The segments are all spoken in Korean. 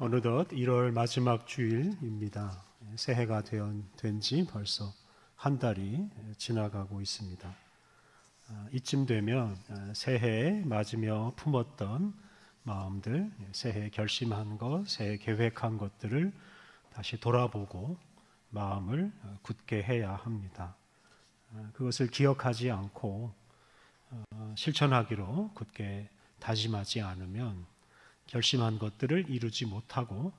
어느덧 1월 마지막 주일입니다. 새해가 된 지 벌써 한 달이 지나가고 있습니다. 이쯤 되면 새해에 맞으며 품었던 마음들, 새해 결심한 것, 새해 계획한 것들을 다시 돌아보고 마음을 굳게 해야 합니다. 그것을 기억하지 않고 실천하기로 굳게 다짐하지 않으면 결심한 것들을 이루지 못하고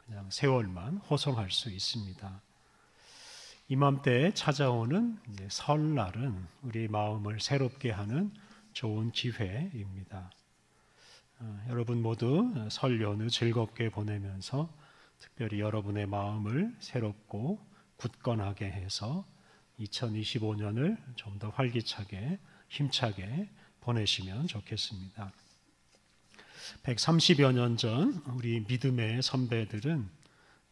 그냥 세월만 호송할 수 있습니다. 이맘때에 찾아오는 설날은 우리 마음을 새롭게 하는 좋은 기회입니다. 여러분 모두 설 연휴 즐겁게 보내면서 특별히 여러분의 마음을 새롭고 굳건하게 해서 2025년을 좀 더 활기차게 힘차게 보내시면 좋겠습니다. 130여 년 전 우리 믿음의 선배들은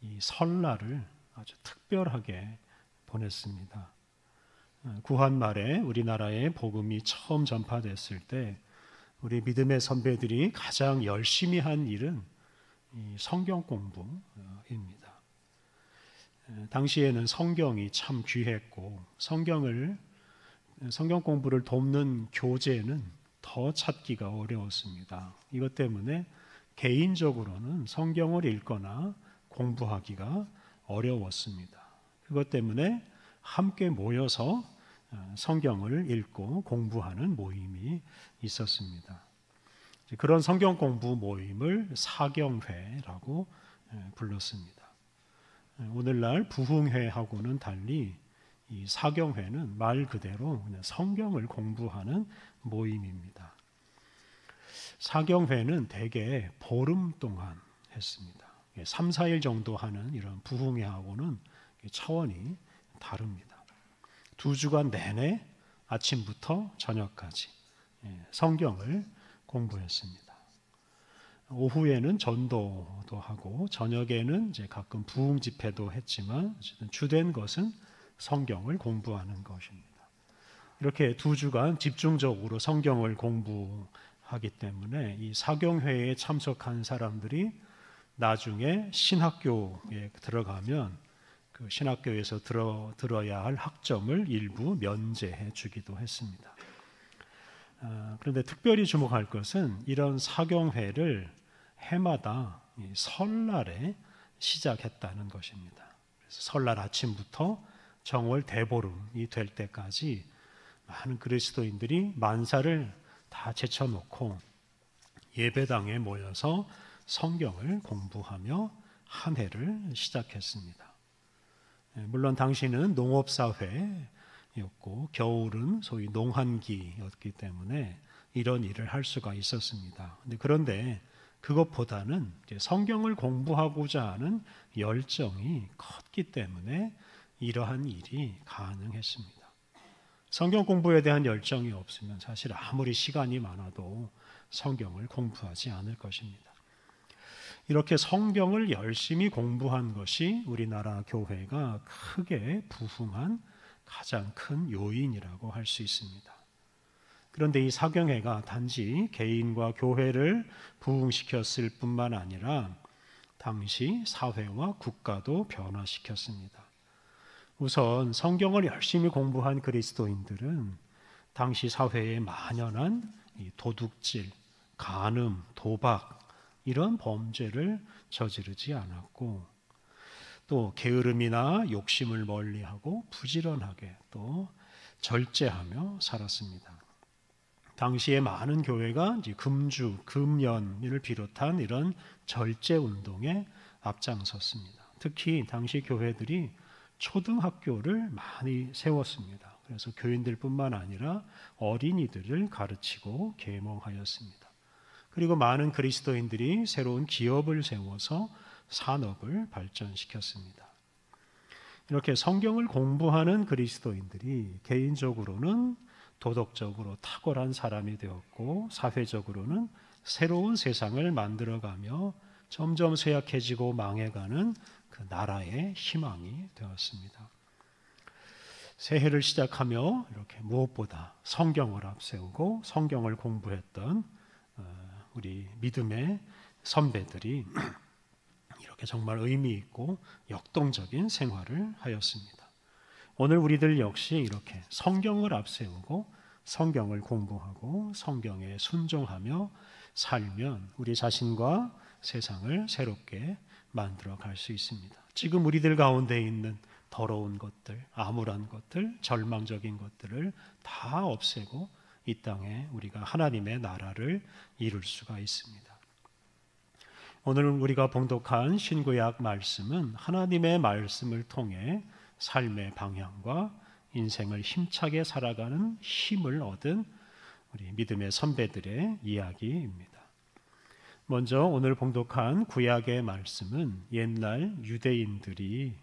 이 설날을 아주 특별하게 보냈습니다. 구한 말에 우리나라에 복음이 처음 전파됐을 때 우리 믿음의 선배들이 가장 열심히 한 일은 이 성경 공부입니다. 당시에는 성경이 참 귀했고 성경 공부를 돕는 교재는 더 찾기가 어려웠습니다. 이것 때문에 개인적으로는 성경을 읽거나 공부하기가 어려웠습니다. 그것 때문에 함께 모여서 성경을 읽고 공부하는 모임이 있었습니다. 그런 성경 공부 모임을 사경회라고 불렀습니다. 오늘날 부흥회하고는 달리 이 사경회는 말 그대로 그냥 성경을 공부하는 모임입니다. 사경회는 대개 보름 동안 했습니다. 3, 4일 정도 하는 이런 부흥회하고는 차원이 다릅니다. 2주간 내내 아침부터 저녁까지 성경을 공부했습니다. 오후에는 전도도 하고 저녁에는 이제 가끔 부흥 집회도 했지만 주된 것은 성경을 공부하는 것입니다. 이렇게 2주간 집중적으로 성경을 공부하기 때문에 이 사경회에 참석한 사람들이 나중에 신학교에 들어가면 그 신학교에서 들어야 할 학점을 일부 면제해 주기도 했습니다. 그런데 특별히 주목할 것은 이런 사경회를 해마다 설날에 시작했다는 것입니다. 그래서 설날 아침부터 정월 대보름이 될 때까지 많은 그리스도인들이 만사를 다 제쳐놓고 예배당에 모여서 성경을 공부하며 한 해를 시작했습니다. 물론 당시는 농업사회였고 겨울은 소위 농한기였기 때문에 이런 일을 할 수가 있었습니다. 그런데 그것보다는 성경을 공부하고자 하는 열정이 컸기 때문에 이러한 일이 가능했습니다. 성경 공부에 대한 열정이 없으면 사실 아무리 시간이 많아도 성경을 공부하지 않을 것입니다. 이렇게 성경을 열심히 공부한 것이 우리나라 교회가 크게 부흥한 가장 큰 요인이라고 할 수 있습니다. 그런데 이 사경회가 단지 개인과 교회를 부흥시켰을 뿐만 아니라 당시 사회와 국가도 변화시켰습니다. 우선 성경을 열심히 공부한 그리스도인들은 당시 사회에 만연한 도둑질, 간음, 도박 이런 범죄를 저지르지 않았고 또 게으름이나 욕심을 멀리하고 부지런하게 또 절제하며 살았습니다. 당시에 많은 교회가 금주, 금연을 비롯한 이런 절제 운동에 앞장섰습니다. 특히 당시 교회들이 초등학교를 많이 세웠습니다. 그래서 교인들뿐만 아니라 어린이들을 가르치고 계몽하였습니다. 그리고 많은 그리스도인들이 새로운 기업을 세워서 산업을 발전시켰습니다. 이렇게 성경을 공부하는 그리스도인들이 개인적으로는 도덕적으로 탁월한 사람이 되었고 사회적으로는 새로운 세상을 만들어가며 점점 쇠약해지고 망해가는 그 나라의 희망이 되었습니다. 새해를 시작하며 이렇게 무엇보다 성경을 앞세우고 성경을 공부했던 우리 믿음의 선배들이 이렇게 정말 의미 있고 역동적인 생활을 하였습니다. 오늘 우리들 역시 이렇게 성경을 앞세우고 성경을 공부하고 성경에 순종하며 살면 우리 자신과 세상을 새롭게 만들어 갈 수 있습니다. 지금 우리들 가운데 있는 더러운 것들, 암울한 것들, 절망적인 것들을 다 없애고 이 땅에 우리가 하나님의 나라를 이룰 수가 있습니다. 오늘 우리가 봉독한 신구약 말씀은 하나님의 말씀을 통해 삶의 방향과 인생을 힘차게 살아가는 힘을 얻은 우리 믿음의 선배들의 이야기입니다. 먼저 오늘 봉독한 구약의 말씀은 옛날 유대인들이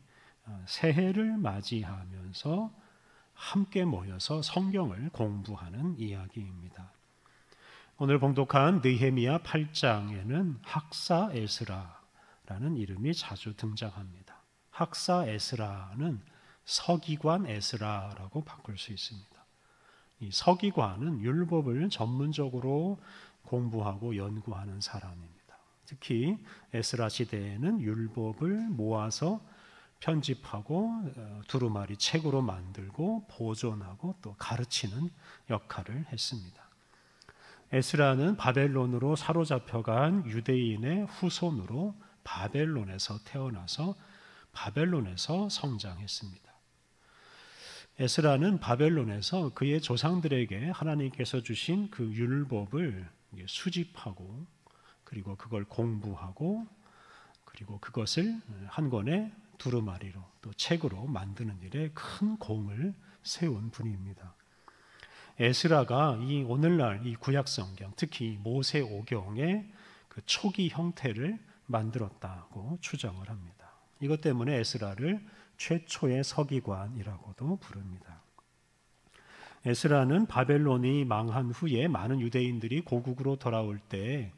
새해를 맞이하면서 함께 모여서 성경을 공부하는 이야기입니다. 오늘 봉독한 느헤미야 8장에는 학사 에스라라는 이름이 자주 등장합니다. 학사 에스라는 서기관 에스라라고 바꿀 수 있습니다. 이 서기관은 율법을 전문적으로 공부하고 연구하는 사람입니다. 특히 에스라 시대에는 율법을 모아서 편집하고 두루마리 책으로 만들고 보존하고 또 가르치는 역할을 했습니다. 에스라는 바벨론으로 사로잡혀간 유대인의 후손으로 바벨론에서 태어나서 바벨론에서 성장했습니다. 에스라는 바벨론에서 그의 조상들에게 하나님께서 주신 그 율법을 수집하고 그리고 그걸 공부하고 그리고 그것을 한 권의 두루마리로 또 책으로 만드는 일에 큰 공을 세운 분입니다. 에스라가 이 오늘날 이 구약 성경, 특히 모세오경의 그 초기 형태를 만들었다고 추정을 합니다. 이것 때문에 에스라를 최초의 서기관이라고도 부릅니다. 에스라는 바벨론이 망한 후에 많은 유대인들이 고국으로 돌아올 때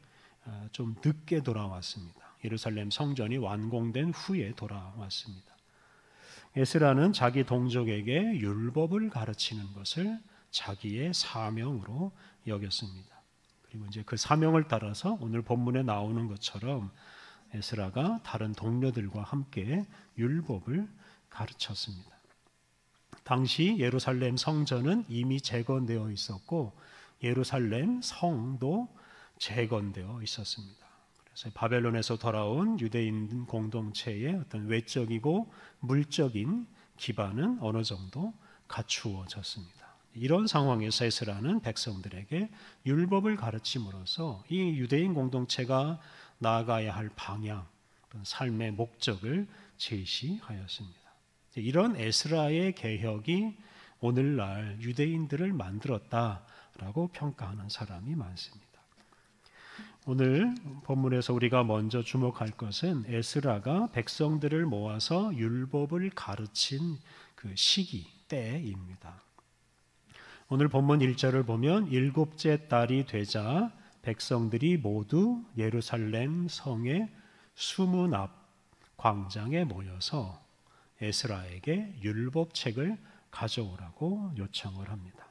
좀 늦게 돌아왔습니다. 예루살렘 성전이 완공된 후에 돌아왔습니다. 에스라는 자기 동족에게 율법을 가르치는 것을 자기의 사명으로 여겼습니다. 그리고 이제 그 사명을 따라서 오늘 본문에 나오는 것처럼 에스라가 다른 동료들과 함께 율법을 가르쳤습니다. 당시 예루살렘 성전은 이미 재건되어 있었고 예루살렘 성도 재건되어 있었습니다. 그래서 바벨론에서 돌아온 유대인 공동체의 어떤 외적이고 물적인 기반은 어느 정도 갖추어졌습니다. 이런 상황에서 에스라는 백성들에게 율법을 가르침으로써 이 유대인 공동체가 나아가야 할 방향, 삶의 목적을 제시하였습니다. 이런 에스라의 개혁이 오늘날 유대인들을 만들었다라고 평가하는 사람이 많습니다. 오늘 본문에서 우리가 먼저 주목할 것은 에스라가 백성들을 모아서 율법을 가르친 그 시기, 때입니다. 오늘 본문 1절을 보면 일곱째 달이 되자 백성들이 모두 예루살렘 성의 수문 앞 광장에 모여서 에스라에게 율법책을 가져오라고 요청을 합니다.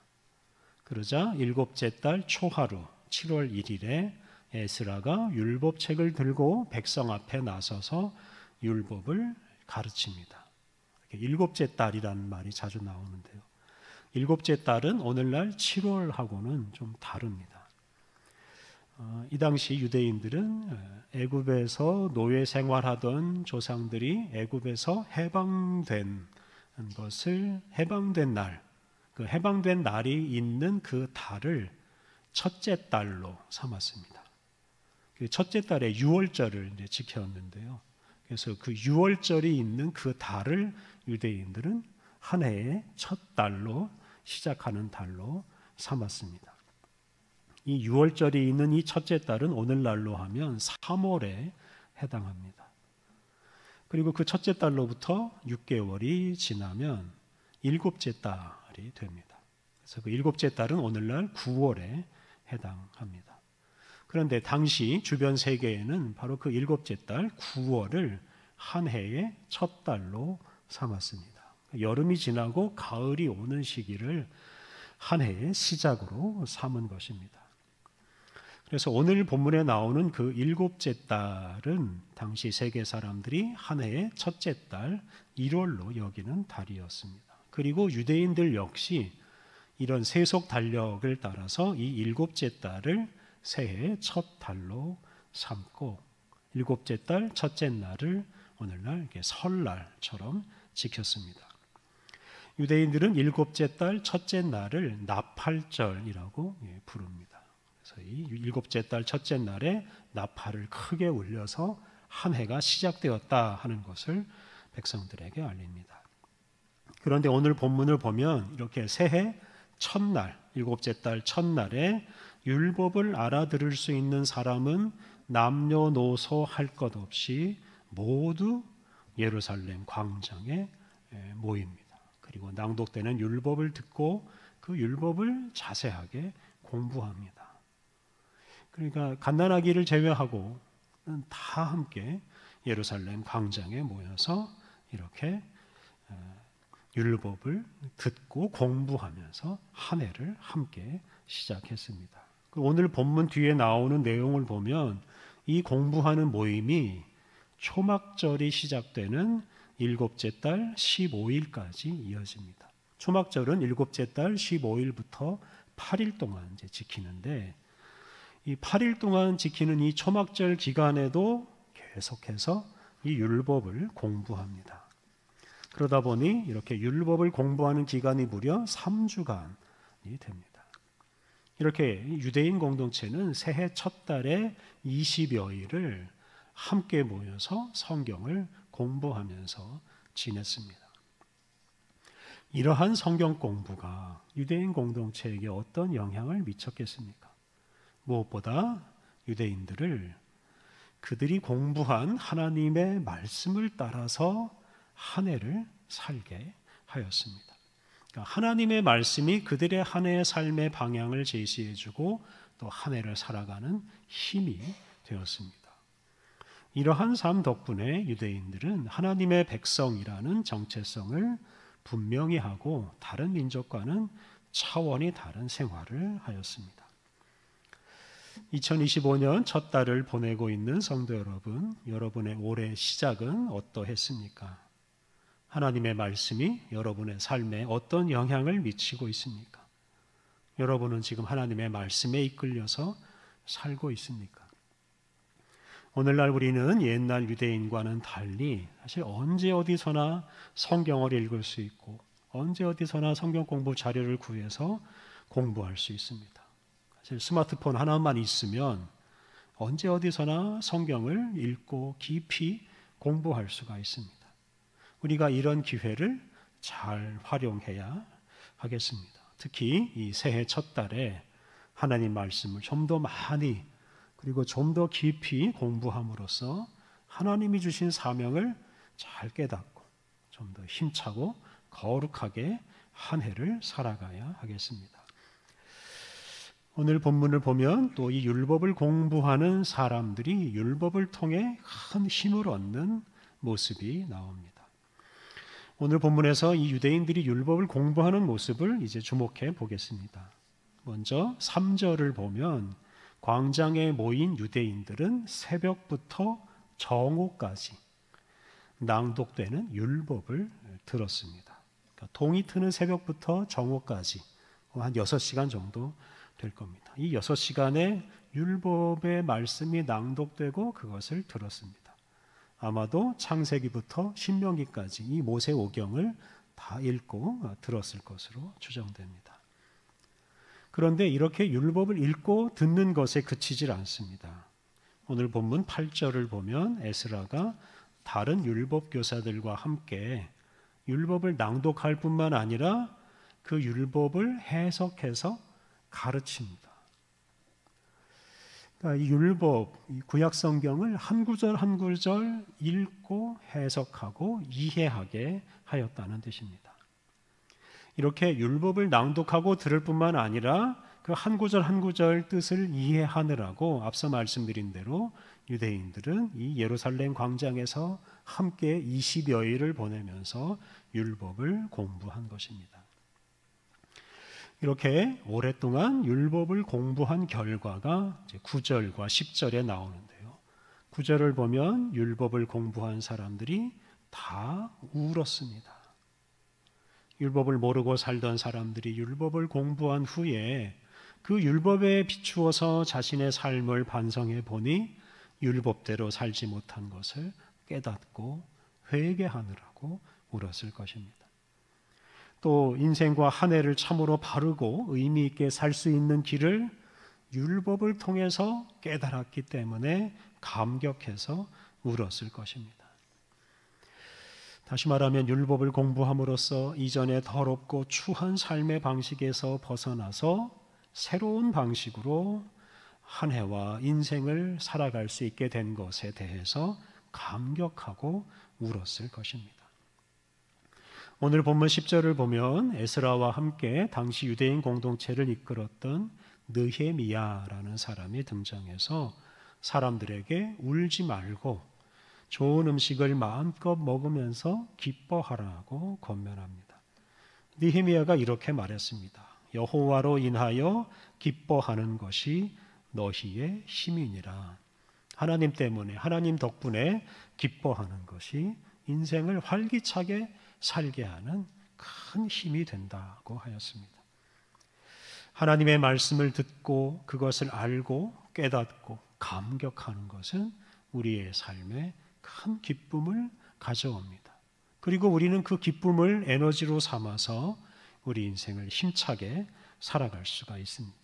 그러자 일곱째 달 초하루 7월 1일에 에스라가 율법책을 들고 백성 앞에 나서서 율법을 가르칩니다. 일곱째 달이라는 말이 자주 나오는데요. 일곱째 달은 오늘날 7월하고는 좀 다릅니다. 이 당시 유대인들은 애굽에서 노예 생활하던 조상들이 애굽에서 해방된 것을 해방된 날, 그 해방된 날이 있는 그 달을 첫째 달로 삼았습니다. 그 첫째 달에 유월절을 이제 지켰는데요. 그래서 그 유월절이 있는 그 달을 유대인들은 한 해의 첫 달로 시작하는 달로 삼았습니다. 이 유월절이 있는 이 첫째 달은 오늘날로 하면 3월에 해당합니다. 그리고 그 첫째 달로부터 6개월이 지나면 일곱째 달이 됩니다. 그래서 그 일곱째 달은 오늘날 9월에 해당합니다. 그런데 당시 주변 세계에는 바로 그 일곱째 달 9월을 한 해의 첫 달로 삼았습니다. 여름이 지나고 가을이 오는 시기를 한 해의 시작으로 삼은 것입니다. 그래서 오늘 본문에 나오는 그 일곱째 달은 당시 세계 사람들이 한 해의 첫째 달 1월로 여기는 달이었습니다. 그리고 유대인들 역시 이런 세속 달력을 따라서 이 일곱째 달을 새해의 첫 달로 삼고 일곱째 달 첫째 날을 오늘날 이렇게 설날처럼 지켰습니다. 유대인들은 일곱째 달 첫째 날을 나팔절이라고 부릅니다. 그래서 이 일곱째 달 첫째 날에 나팔을 크게 울려서 한 해가 시작되었다 하는 것을 백성들에게 알립니다. 그런데 오늘 본문을 보면 이렇게 새해 첫날, 일곱째 달 첫날에 율법을 알아들을 수 있는 사람은 남녀노소 할 것 없이 모두 예루살렘 광장에 모입니다. 그리고 낭독되는 율법을 듣고 그 율법을 자세하게 공부합니다. 그러니까 갓난아기를 제외하고 다 함께 예루살렘 광장에 모여서 이렇게 율법을 듣고 공부하면서 한 해를 함께 시작했습니다. 오늘 본문 뒤에 나오는 내용을 보면 이 공부하는 모임이 초막절이 시작되는 일곱째 달 15일까지 이어집니다. 초막절은 일곱째 달 15일부터 8일 동안 이제 지키는데 이 8일 동안 지키는 이 초막절 기간에도 계속해서 이 율법을 공부합니다. 그러다 보니 이렇게 율법을 공부하는 기간이 무려 3주간이 됩니다. 이렇게 유대인 공동체는 새해 첫 달에 20여일을 함께 모여서 성경을 공부하면서 지냈습니다. 이러한 성경 공부가 유대인 공동체에게 어떤 영향을 미쳤겠습니까? 무엇보다 유대인들을 그들이 공부한 하나님의 말씀을 따라서 한 해를 살게 하였습니다. 그러니까 하나님의 말씀이 그들의 한 해의 삶의 방향을 제시해주고 또 한 해를 살아가는 힘이 되었습니다. 이러한 삶 덕분에 유대인들은 하나님의 백성이라는 정체성을 분명히 하고 다른 민족과는 차원이 다른 생활을 하였습니다. 2025년 첫 달을 보내고 있는 성도 여러분, 여러분의 올해 시작은 어떠했습니까? 하나님의 말씀이 여러분의 삶에 어떤 영향을 미치고 있습니까? 여러분은 지금 하나님의 말씀에 이끌려서 살고 있습니까? 오늘날 우리는 옛날 유대인과는 달리 사실 언제 어디서나 성경을 읽을 수 있고 언제 어디서나 성경 공부 자료를 구해서 공부할 수 있습니다. 사실 스마트폰 하나만 있으면 언제 어디서나 성경을 읽고 깊이 공부할 수가 있습니다. 우리가 이런 기회를 잘 활용해야 하겠습니다. 특히 이 새해 첫 달에 하나님 말씀을 좀 더 많이 그리고 좀 더 깊이 공부함으로써 하나님이 주신 사명을 잘 깨닫고 좀 더 힘차고 거룩하게 한 해를 살아가야 하겠습니다. 오늘 본문을 보면 또 이 율법을 공부하는 사람들이 율법을 통해 큰 힘을 얻는 모습이 나옵니다. 오늘 본문에서 이 유대인들이 율법을 공부하는 모습을 이제 주목해 보겠습니다. 먼저 3절을 보면 광장에 모인 유대인들은 새벽부터 정오까지 낭독되는 율법을 들었습니다. 그러니까 동이 트는 새벽부터 정오까지 한 6시간 정도 될 겁니다. 이 6시간에 율법의 말씀이 낭독되고 그것을 들었습니다. 아마도 창세기부터 신명기까지 이 모세오경을 다 읽고 들었을 것으로 추정됩니다. 그런데 이렇게 율법을 읽고 듣는 것에 그치질 않습니다. 오늘 본문 8절을 보면 에스라가 다른 율법 교사들과 함께 율법을 낭독할 뿐만 아니라 그 율법을 해석해서 가르칩니다. 그러니까 이 율법, 이 구약 성경을 한 구절 한 구절 읽고 해석하고 이해하게 하였다는 뜻입니다. 이렇게 율법을 낭독하고 들을 뿐만 아니라 그 한 구절 한 구절 뜻을 이해하느라고 앞서 말씀드린 대로 유대인들은 이 예루살렘 광장에서 함께 20여일을 보내면서 율법을 공부한 것입니다. 이렇게 오랫동안 율법을 공부한 결과가 이제 9절과 10절에 나오는데요. 9절을 보면 율법을 공부한 사람들이 다 울었습니다. 율법을 모르고 살던 사람들이 율법을 공부한 후에 그 율법에 비추어서 자신의 삶을 반성해 보니 율법대로 살지 못한 것을 깨닫고 회개하느라고 울었을 것입니다. 또 인생과 한 해를 참으로 바르고 의미 있게 살 수 있는 길을 율법을 통해서 깨달았기 때문에 감격해서 울었을 것입니다. 다시 말하면 율법을 공부함으로써 이전의 더럽고 추한 삶의 방식에서 벗어나서 새로운 방식으로 한 해와 인생을 살아갈 수 있게 된 것에 대해서 감격하고 울었을 것입니다. 오늘 본문 10절을 보면 에스라와 함께 당시 유대인 공동체를 이끌었던 느헤미야라는 사람이 등장해서 사람들에게 울지 말고 좋은 음식을 마음껏 먹으면서 기뻐하라고 권면합니다. 느헤미야가 이렇게 말했습니다. 여호와로 인하여 기뻐하는 것이 너희의 힘이니라. 하나님 때문에, 하나님 덕분에 기뻐하는 것이 인생을 활기차게 살게 하는 큰 힘이 된다고 하였습니다. 하나님의 말씀을 듣고 그것을 알고 깨닫고 감격하는 것은 우리의 삶에 큰 기쁨을 가져옵니다. 그리고 우리는 그 기쁨을 에너지로 삼아서 우리 인생을 힘차게 살아갈 수가 있습니다.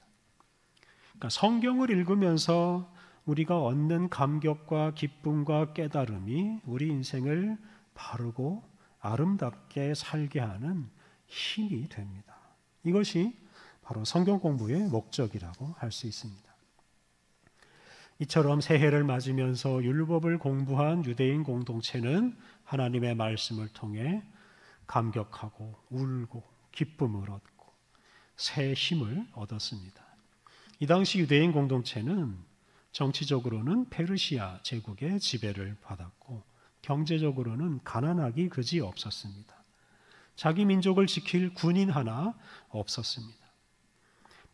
그러니까 성경을 읽으면서 우리가 얻는 감격과 기쁨과 깨달음이 우리 인생을 바르고 아름답게 살게 하는 힘이 됩니다. 이것이 바로 성경 공부의 목적이라고 할 수 있습니다. 이처럼 새해를 맞으면서 율법을 공부한 유대인 공동체는 하나님의 말씀을 통해 감격하고 울고 기쁨을 얻고 새 힘을 얻었습니다. 이 당시 유대인 공동체는 정치적으로는 페르시아 제국의 지배를 받았고 경제적으로는 가난하기 그지 없었습니다. 자기 민족을 지킬 군인 하나 없었습니다.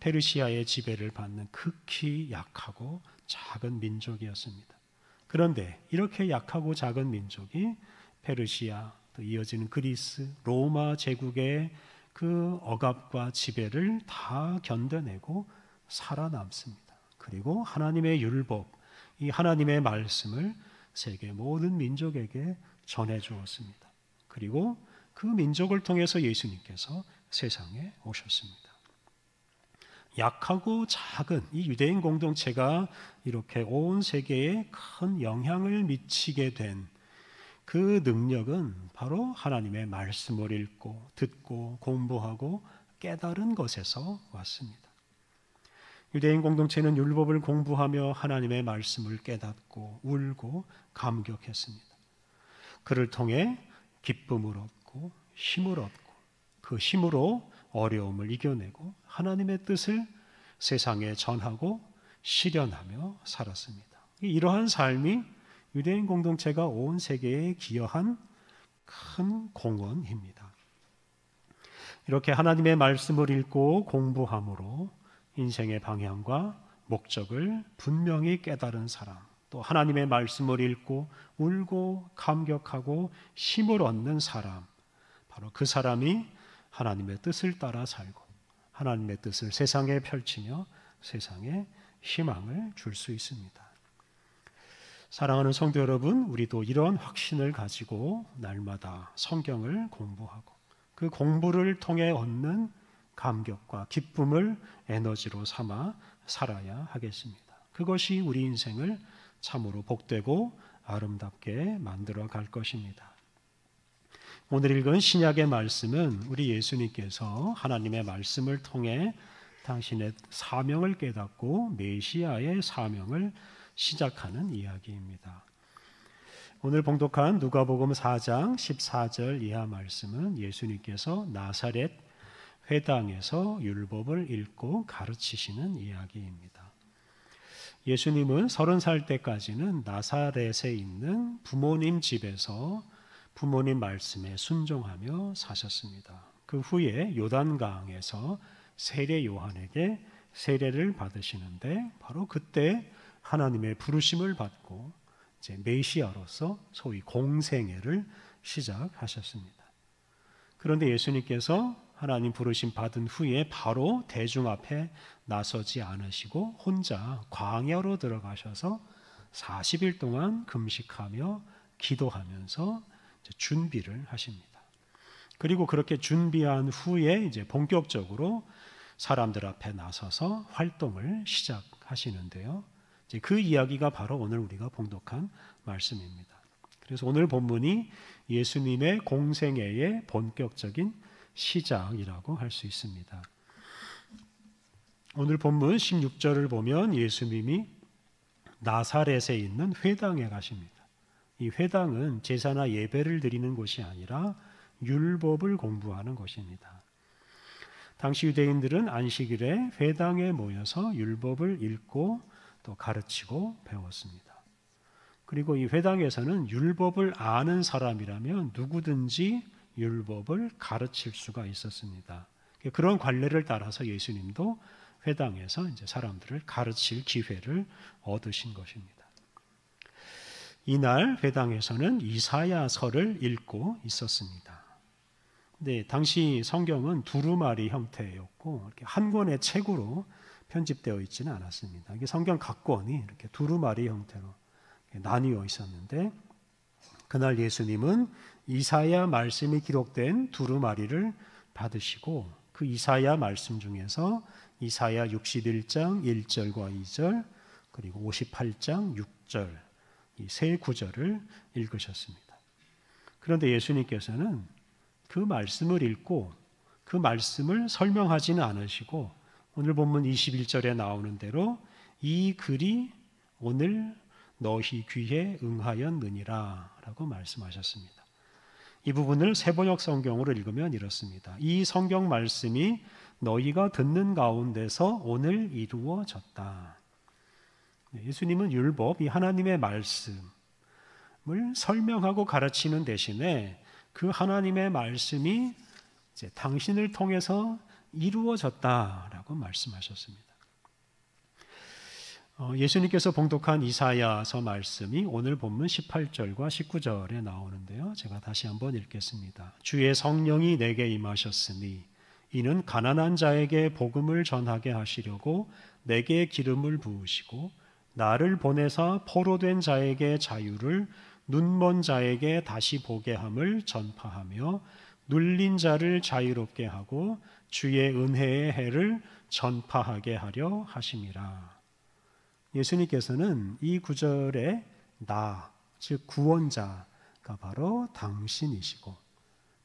페르시아의 지배를 받는 극히 약하고 작은 민족이었습니다. 그런데 이렇게 약하고 작은 민족이 페르시아, 또 이어지는 그리스, 로마 제국의 그 억압과 지배를 다 견뎌내고 살아남습니다. 그리고 하나님의 율법, 이 하나님의 말씀을 세계 모든 민족에게 전해 주었습니다. 그리고 그 민족을 통해서 예수님께서 세상에 오셨습니다. 약하고 작은 이 유대인 공동체가 이렇게 온 세계에 큰 영향을 미치게 된 그 능력은 바로 하나님의 말씀을 읽고 듣고 공부하고 깨달은 것에서 왔습니다. 유대인 공동체는 율법을 공부하며 하나님의 말씀을 깨닫고 울고 감격했습니다. 그를 통해 기쁨을 얻고 힘을 얻고 그 힘으로 어려움을 이겨내고 하나님의 뜻을 세상에 전하고 실현하며 살았습니다. 이러한 삶이 유대인 공동체가 온 세계에 기여한 큰 공헌입니다. 이렇게 하나님의 말씀을 읽고 공부함으로 인생의 방향과 목적을 분명히 깨달은 사람, 또 하나님의 말씀을 읽고 울고 감격하고 힘을 얻는 사람, 바로 그 사람이 하나님의 뜻을 따라 살고 하나님의 뜻을 세상에 펼치며 세상에 희망을 줄 수 있습니다. 사랑하는 성도 여러분, 우리도 이런 확신을 가지고 날마다 성경을 공부하고 그 공부를 통해 얻는 감격과 기쁨을 에너지로 삼아 살아야 하겠습니다. 그것이 우리 인생을 참으로 복되고 아름답게 만들어 갈 것입니다. 오늘 읽은 신약의 말씀은 우리 예수님께서 하나님의 말씀을 통해 당신의 사명을 깨닫고 메시아의 사명을 시작하는 이야기입니다. 오늘 봉독한 누가복음 4장 14절 이하 말씀은 예수님께서 나사렛 회당에서 율법을 읽고 가르치시는 이야기입니다. 예수님은 30살 때까지는 나사렛에 있는 부모님 집에서 부모님 말씀에 순종하며 사셨습니다. 그 후에 요단강에서 세례 요한에게 세례를 받으시는데 바로 그때 하나님의 부르심을 받고 이제 메시아로서 소위 공생애를 시작하셨습니다. 그런데 예수님께서 하나님 부르심 받은 후에 바로 대중 앞에 나서지 않으시고 혼자 광야로 들어가셔서 40일 동안 금식하며 기도하면서 준비를 하십니다. 그리고 그렇게 준비한 후에 이제 본격적으로 사람들 앞에 나서서 활동을 시작하시는데요. 이제 그 이야기가 바로 오늘 우리가 봉독한 말씀입니다. 그래서 오늘 본문이 예수님의 공생애의 본격적인 시작이라고 할 수 있습니다. 오늘 본문 16절을 보면 예수님이 나사렛에 있는 회당에 가십니다. 이 회당은 제사나 예배를 드리는 곳이 아니라 율법을 공부하는 곳입니다. 당시 유대인들은 안식일에 회당에 모여서 율법을 읽고 또 가르치고 배웠습니다. 그리고 이 회당에서는 율법을 아는 사람이라면 누구든지 율법을 가르칠 수가 있었습니다. 그런 관례를 따라서 예수님도 회당에서 이제 사람들을 가르칠 기회를 얻으신 것입니다. 이날 회당에서는 이사야서를 읽고 있었습니다. 네, 당시 성경은 두루마리 형태였고 이렇게 한 권의 책으로 편집되어 있지는 않았습니다. 이게 성경 각 권이 이렇게 두루마리 형태로 나뉘어 있었는데 그날 예수님은 이사야 말씀이 기록된 두루마리를 받으시고 그 이사야 말씀 중에서 이사야 61장 1절과 2절 그리고 58장 6절 이 세 구절을 읽으셨습니다. 그런데 예수님께서는 그 말씀을 읽고 그 말씀을 설명하지는 않으시고 오늘 본문 21절에 나오는 대로 이 글이 오늘 너희 귀에 응하였느니라 라고 말씀하셨습니다. 이 부분을 세번역 성경으로 읽으면 이렇습니다. 이 성경 말씀이 너희가 듣는 가운데서 오늘 이루어졌다. 예수님은 율법, 이 하나님의 말씀을 설명하고 가르치는 대신에 그 하나님의 말씀이 이제 당신을 통해서 이루어졌다라고 말씀하셨습니다. 예수님께서 봉독한 이사야서 말씀이 오늘 본문 18절과 19절에 나오는데요. 제가 다시 한번 읽겠습니다. 주의 성령이 내게 임하셨으니 이는 가난한 자에게 복음을 전하게 하시려고 내게 기름을 부으시고 나를 보내사 포로된 자에게 자유를 눈먼 자에게 다시 보게 함을 전파하며 눌린 자를 자유롭게 하고 주의 은혜의 해를 전파하게 하려 하심이라. 예수님께서는 이 구절에 나, 즉 구원자가 바로 당신이시고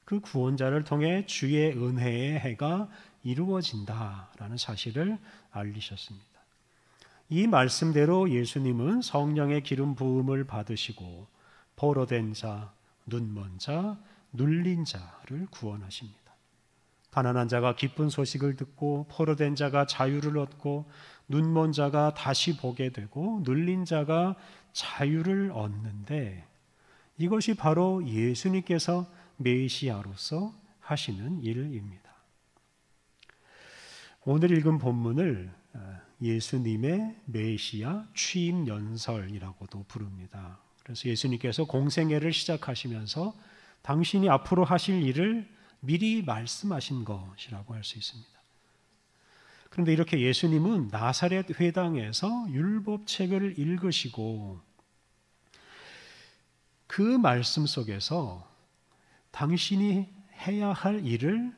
그 구원자를 통해 주의 은혜의 해가 이루어진다라는 사실을 알리셨습니다. 이 말씀대로 예수님은 성령의 기름 부음을 받으시고 포로된 자, 눈먼 자, 눌린 자를 구원하십니다. 가난한 자가 기쁜 소식을 듣고 포로된 자가 자유를 얻고 눈먼 자가 다시 보게 되고 눌린 자가 자유를 얻는데 이것이 바로 예수님께서 메시아로서 하시는 일입니다. 오늘 읽은 본문을 예수님의 메시아 취임 연설이라고도 부릅니다. 그래서 예수님께서 공생애를 시작하시면서 당신이 앞으로 하실 일을 미리 말씀하신 것이라고 할 수 있습니다. 그런데 이렇게 예수님은 나사렛 회당에서 율법책을 읽으시고 그 말씀 속에서 당신이 해야 할 일을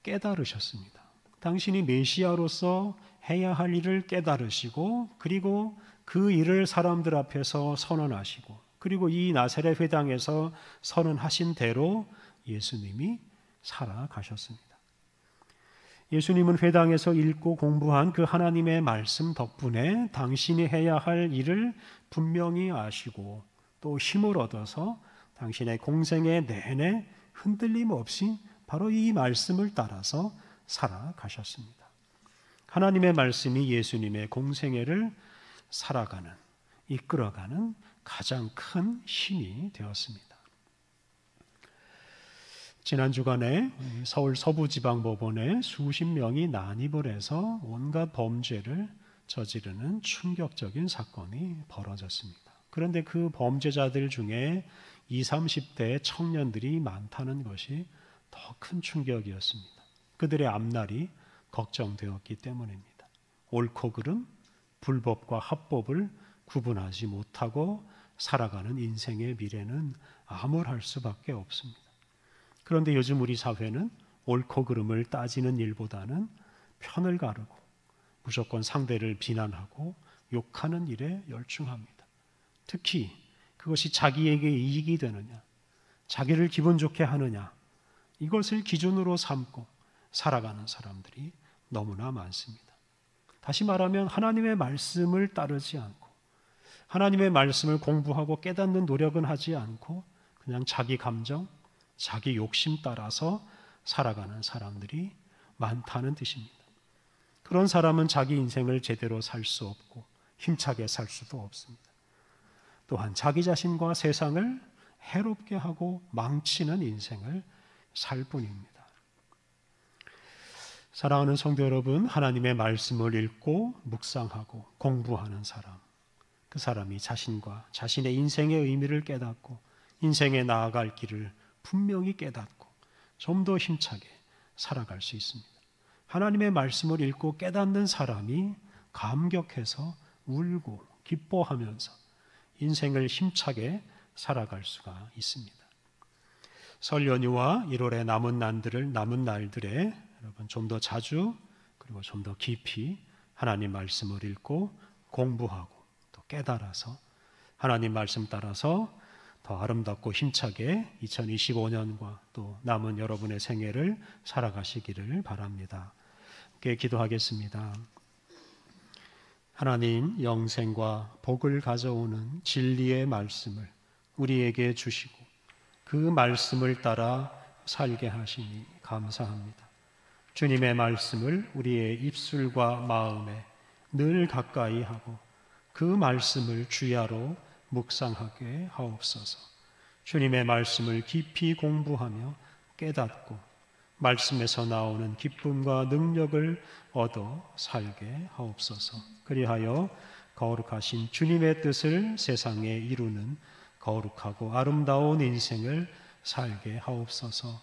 깨달으셨습니다. 당신이 메시아로서 해야 할 일을 깨달으시고 그리고 그 일을 사람들 앞에서 선언하시고 그리고 이 나사렛 회당에서 선언하신 대로 예수님이 살아가셨습니다. 예수님은 회당에서 읽고 공부한 그 하나님의 말씀 덕분에 당신이 해야 할 일을 분명히 아시고 또 힘을 얻어서 당신의 공생애 내내 흔들림 없이 바로 이 말씀을 따라서 살아가셨습니다. 하나님의 말씀이 예수님의 공생애를 살아가는, 이끌어가는 가장 큰 힘이 되었습니다. 지난 주간에 서울 서부지방법원에 수십 명이 난입을 해서 온갖 범죄를 저지르는 충격적인 사건이 벌어졌습니다. 그런데 그 범죄자들 중에 20, 30대 청년들이 많다는 것이 더 큰 충격이었습니다. 그들의 앞날이 걱정되었기 때문입니다. 옳고 그름, 불법과 합법을 구분하지 못하고 살아가는 인생의 미래는 암울할 수밖에 없습니다. 그런데 요즘 우리 사회는 옳고 그름을 따지는 일보다는 편을 가르고 무조건 상대를 비난하고 욕하는 일에 열중합니다. 특히 그것이 자기에게 이익이 되느냐, 자기를 기분 좋게 하느냐, 이것을 기준으로 삼고 살아가는 사람들이 너무나 많습니다. 다시 말하면 하나님의 말씀을 따르지 않고 하나님의 말씀을 공부하고 깨닫는 노력은 하지 않고 그냥 자기 감정, 자기 욕심 따라서 살아가는 사람들이 많다는 뜻입니다. 그런 사람은 자기 인생을 제대로 살 수 없고 힘차게 살 수도 없습니다. 또한 자기 자신과 세상을 해롭게 하고 망치는 인생을 살 뿐입니다. 사랑하는 성도 여러분, 하나님의 말씀을 읽고 묵상하고 공부하는 사람, 그 사람이 자신과 자신의 인생의 의미를 깨닫고 인생에 나아갈 길을 분명히 깨닫고 좀 더 힘차게 살아갈 수 있습니다. 하나님의 말씀을 읽고 깨닫는 사람이 감격해서 울고 기뻐하면서 인생을 힘차게 살아갈 수가 있습니다. 설 연휴와 1월의 남은 날들에 여러분 좀 더 자주 그리고 좀 더 깊이 하나님 말씀을 읽고 공부하고 또 깨달아서 하나님 말씀 따라서 더 아름답고 힘차게 2025년과 또 남은 여러분의 생애를 살아가시기를 바랍니다. 함께 기도하겠습니다. 하나님, 영생과 복을 가져오는 진리의 말씀을 우리에게 주시고 그 말씀을 따라 살게 하시니 감사합니다. 주님의 말씀을 우리의 입술과 마음에 늘 가까이 하고 그 말씀을 주야로 묵상하게 하옵소서. 주님의 말씀을 깊이 공부하며 깨닫고 말씀에서 나오는 기쁨과 능력을 얻어 살게 하옵소서. 그리하여 거룩하신 주님의 뜻을 세상에 이루는 거룩하고 아름다운 인생을 살게 하옵소서.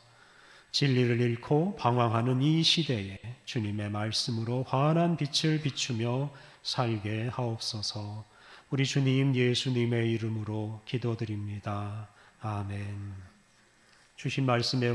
진리를 잃고 방황하는 이 시대에 주님의 말씀으로 환한 빛을 비추며 살게 하옵소서. 우리 주님 예수님의 이름으로 기도드립니다. 아멘. 주신 말씀에